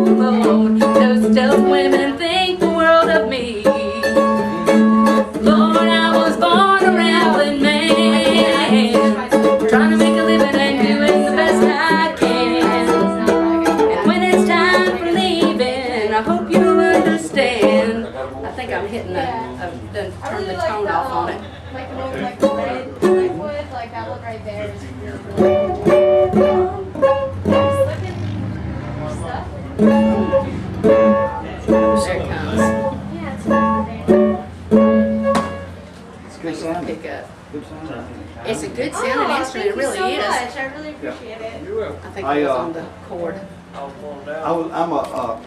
Lord, those women think the world of me. Lord, I was born a rambling man, trying to make a living and doing the best I can. And when it's time for leaving, I hope you understand. I think I'm hitting I've done turned the tone off on it. Like an old like red wood, like that one right there is really cool. There it comes. Yeah, it's Good sound. Pick up. Good sound. It's a good sounding instrument. It really is. Much. I really appreciate it. You will. I think it was on the chord. I'll pull it I out. was, I'm a